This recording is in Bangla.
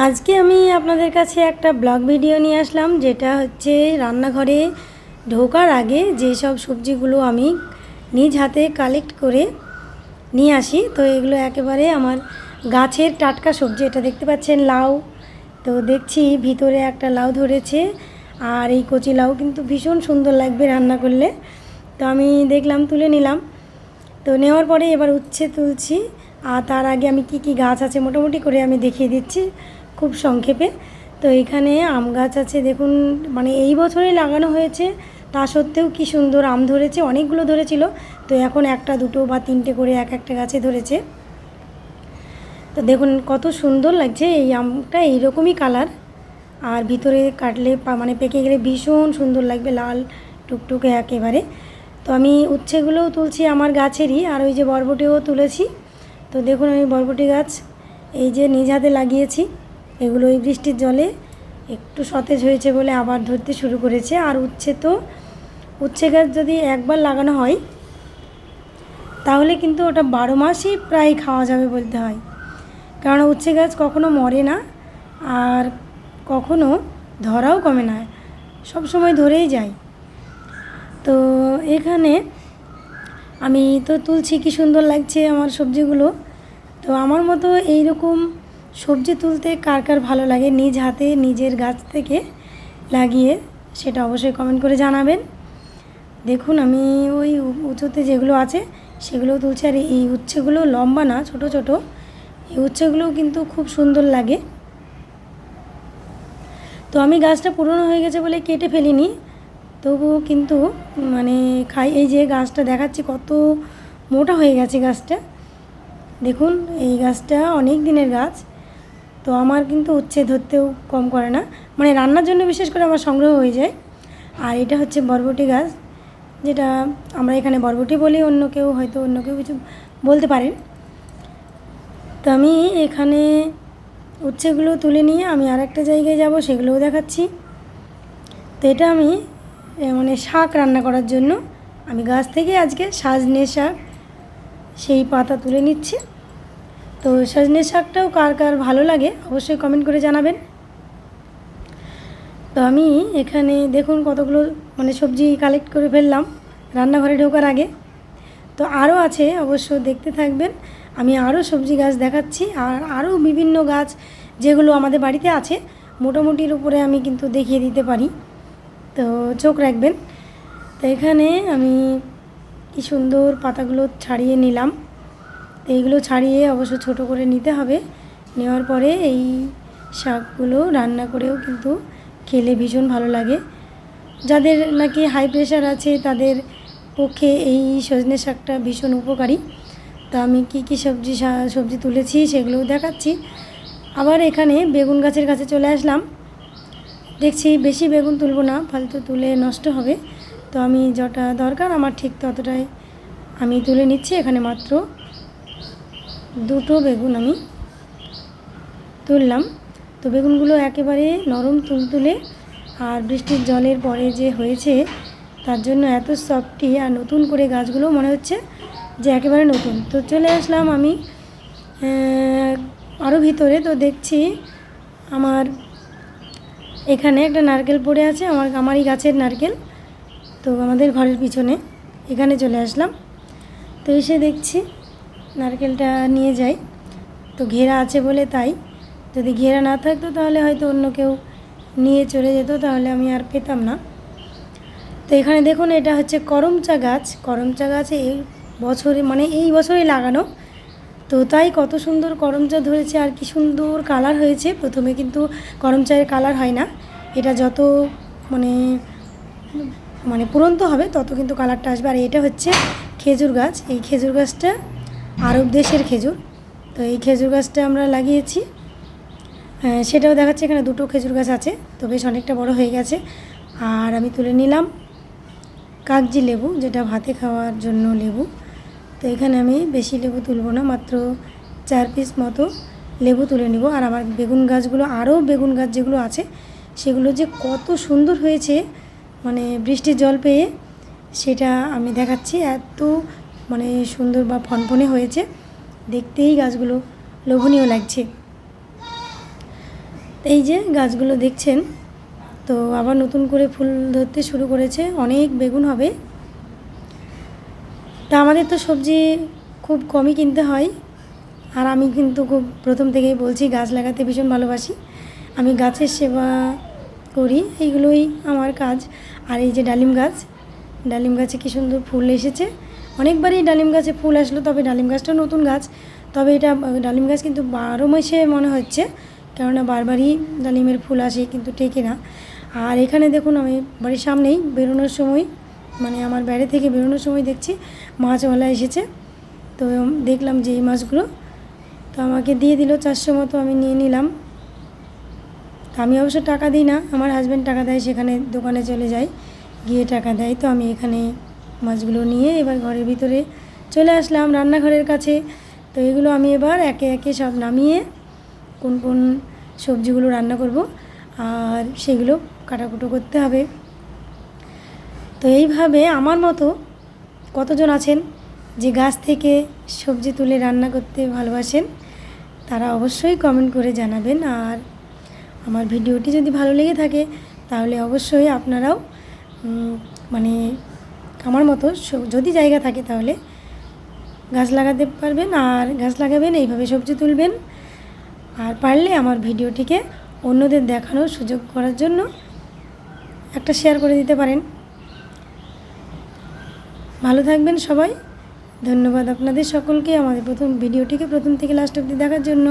আজকে আমি আপনাদের কাছে একটা ব্লগ ভিডিও নিয়ে আসলাম, যেটা হচ্ছে রান্নাঘরে ঢোকার আগে যেসব সবজিগুলো আমি নিজ হাতে কালেক্ট করে নিয়ে আসি। তো এগুলো একেবারে আমার গাছের টাটকা সবজি। এটা দেখতে পাচ্ছেন লাউ, তো দেখছি ভিতরে একটা লাউ ধরেছে, আর এই কচি লাউ কিন্তু ভীষণ সুন্দর লাগবে রান্না করলে। তো আমি দেখলাম, তুলে নিলাম। তো নেওয়ার পরে এবার উচ্ছে তুলছি, আর তার আগে আমি কি গাছ আছে মোটামুটি করে আমি দেখিয়ে দিচ্ছি খুব সংক্ষেপে। তো এখানে আম গাছ আছে, দেখুন মানে এই বছরই লাগানো হয়েছে, তা সত্ত্বেও কি সুন্দর আম ধরেছে, অনেকগুলো ধরেছিল। তো এখন একটা দুটো বা তিনটে করে এক একটা গাছে ধরেছে। তো দেখুন কত সুন্দর লাগছে এই আমটা, এইরকমই কালার, আর ভিতরে কাটলে মানে পেকে গেলে ভীষণ সুন্দর লাগবে, লাল টুকটুকে একেবারে। তো আমি উচ্ছেগুলোও তুলছি আমার গাছেরই, আর ওই যে বরবটিও তুলেছি। তো দেখুন আমি বরবটি গাছ এই যে নিজ হাতে লাগিয়েছি, এগুলো এই বৃষ্টির জলে একটু সতেজ হয়েছে বলে আবার ধরতে শুরু করেছে। আর উচ্ছে গাছ যদি একবার লাগানো হয় তাহলে কিন্তু ওটা 12 মাসই প্রায় খাওয়া যাবে বলতে হয়, কারণ উচ্ছে গাছ কখনো মরে না আর কখনো ধরাও কমে না, সব সময় ধরেই যায়। তো এখানে আমি তো তুলছি, কি সুন্দর লাগছে আমার সবজিগুলো। তো আমার মতো এইরকম সবজি তুলতে কার কার ভালো লাগে নিজ হাতে নিজের গাছ থেকে লাগিয়ে, সেটা অবশ্যই কমেন্ট করে জানাবেন। দেখুন আমি ওই উঁচুতে যেগুলো আছে সেগুলোও তুলছি, আর এই উচ্ছেগুলো লম্বা না, ছোট ছোট, এই উচ্ছেগুলোও কিন্তু খুব সুন্দর লাগে। তো আমি গাছটা পুরনো হয়ে গেছে বলে কেটে ফেলিনি, তবুও কিন্তু মানে খাই। এই যে গাছটা দেখাচ্ছি কত মোটা হয়ে গেছে গাছটা, দেখুন এই গাছটা অনেক দিনের গাছ। তো আমার কিন্তু উচ্ছে ধরতেও কম করে না, মানে রান্নার জন্য বিশেষ করে আমার সংগ্রহ হয়ে যায়। আর এটা হচ্ছে বরবটি গাছ, যেটা আমরা এখানে বরবটি বলি, অন্য কেউ হয়তো অন্য কেউ কিছু বলতে পারেন। তো আমি এখানে উচ্ছেগুলো তুলে নিয়ে আমি আর একটা জায়গায় যাব, সেগুলোও দেখাচ্ছি। তো এটা আমি মানে শাক রান্না করার জন্য আমি গাছ থেকে আজকে সজনে শাক সেই পাতা তুলে নিচ্ছি। তো সজনে শাকটাও কার কার ভালো লাগে অবশ্যই কমেন্ট করে জানাবেন। তো আমি এখানে দেখুন কতগুলো মানে সবজি কালেক্ট করে ফেললাম রান্নাঘরে ঢোকার আগে। তো আরও আছে, অবশ্য দেখতে থাকবেন, আমি আরও সবজি গাছ দেখাচ্ছি, আর আরও বিভিন্ন গাছ যেগুলো আমাদের বাড়িতে আছে মোটামুটির উপরে আমি কিন্তু দেখিয়ে দিতে পারি, তো চোখ রাখবেন। তো এখানে আমি কি সুন্দর পাতাগুলো ছাড়িয়ে নিলাম। তো এইগুলো ছাড়িয়ে অবশ্য ছোট করে নিতে হবে, নেওয়ার পরে এই শাকগুলো রান্না করেও কিন্তু খেলে ভীষণ ভালো লাগে। যাদের নাকি হাই প্রেশার আছে তাদের পক্ষে এই সজনে শাকটা ভীষণ উপকারী। তো আমি কি সবজি তুলেছি সেগুলোও দেখাচ্ছি। আবার এখানে বেগুন গাছের কাছে চলে আসলাম, দেখছি বেশি বেগুন তুলবো না, ফালতু তুলে নষ্ট হবে। তো আমি যটা দরকার আমার ঠিক ততটাই আমি তুলে নিচ্ছি। এখানে মাত্র দুটো বেগুন আমি তুললাম। তো বেগুনগুলো একেবারে নরম তুলতুলে, আর বৃষ্টির জলের পরে যে হয়েছে তার জন্য এত সফটি, আর নতুন করে গাছগুলো মনে হচ্ছে যে একেবারে নতুন। তো চলে আসলাম আমি আরও ভিতরে। তো দেখছি আমার এখানে একটা নারকেল পড়ে আছে, আমারই গাছের নারকেল, তো আমাদের ঘরের পিছনে এখানে চলে আসলাম। তো এসে দেখছি নারকেলটা নিয়ে যাই, তো ঘেরা আছে বলে তাই, যদি ঘেরা না থাকতো তাহলে হয়তো অন্য কেউ নিয়ে চলে যেত, তাহলে আমি আর পেতাম না। তো এখানে দেখুন এটা হচ্ছে করমচা গাছ। করমচা গাছ এই বছরে মানে এই বছরই লাগানো, তো তাই কত সুন্দর করমচা ধরেছে, আর কি সুন্দর কালার হয়েছে। প্রথমে কিন্তু করমচায়ের কালার হয় না, এটা যত মানে মানে পুরন্ত হবে তত কিন্তু কালারটা আসবে। আর এটা হচ্ছে খেজুর গাছ, এই খেজুর গাছটা আরব দেশের খেজুর। তো এই খেজুর গাছটা আমরা লাগিয়েছি, সেটাও দেখাচ্ছে। এখানে দুটো খেজুর গাছ আছে, তো বেশ অনেকটা বড় হয়ে গেছে। আর আমি তুলে নিলাম কাগজি লেবু, যেটা ভাতে খাওয়ার জন্য লেবু। তো এখানে আমি বেশি লেবু তুলব না, মাত্র 4 পিস মতো লেবু তুলে নিব। আর আমার বেগুন গাছগুলো, আরও বেগুন গাছ যেগুলো আছে সেগুলো যে কত সুন্দর হয়েছে মানে বৃষ্টির জল পেয়ে, সেটা আমি দেখাচ্ছি। এত মানে সুন্দর বা ফনফনে হয়েছে, দেখতেই গাছগুলো লোভনীয় লাগছে। এই যে গাছগুলো দেখছেন, তো আবার নতুন করে ফুল ধরতে শুরু করেছে, অনেক বেগুন হবে। তা আমাদের তো সবজি খুব কমই কিনতে হয়, আর আমি কিন্তু খুব প্রথম থেকেই বলছি গাছ লাগাতে ভীষণ ভালোবাসি। আমি গাছের সেবা করি, এইগুলোই আমার কাজ। আর এই যে ডালিম গাছে কী সুন্দর ফুল এসেছে। অনেকবারই ডালিম গাছে ফুল আসলো, তবে ডালিম গাছটা নতুন গাছ, তবে এটা ডালিম গাছ কিন্তু 12 মাসে মনে হচ্ছে, কেননা বারবারই ডালিমের ফুল আসে কিন্তু টেকে না। আর এখানে দেখুন, আমি বাড়ির সামনেই বেরোনোর সময়, মানে আমার বাইরে থেকে বেরোনোর সময় দেখছি মাছওয়ালা এসেছে। তো দেখলাম যে এই মাছগুলো, তো আমাকে দিয়ে দিল 400 মতো, আমি নিয়ে নিলাম। তো আমি অবশ্য টাকা দিই না, আমার হাজব্যান্ড টাকা দেয়, সেখানে দোকানে চলে যায়, গিয়ে টাকা দেয়। তো আমি এখানে মাছগুলো নিয়ে এবার ঘরের ভিতরে চলে আসলাম, রান্নাঘরের কাছে। তো এগুলো আমি এবার একে একে সব নামিয়ে কোন কোন সবজিগুলো রান্না করব আর সেগুলো কাটাকুটো করতে হবে। তো এইভাবে আমার মতো কতজন আছেন যে গাছ থেকে সবজি তুলে রান্না করতে ভালোবাসেন, তারা অবশ্যই কমেন্ট করে জানাবেন। আর আমার ভিডিওটি যদি ভালো লেগে থাকে তাহলে অবশ্যই আপনারাও মানে আমার মতো যদি জায়গা থাকে তাহলে গাছ লাগাতে পারবেন, আর গাছ লাগাবেন, এইভাবে সবজি তুলবেন। আর পারলে আমার ভিডিওটিকে অন্যদের দেখানোর সুযোগ করার জন্য একটা শেয়ার করে দিতে পারেন। ভালো থাকবেন সবাই। ধন্যবাদ আপনাদের সকলকে আমাদের ভিডিওটিকে প্রথম থেকে লাস্ট অবধি দেখার জন্য।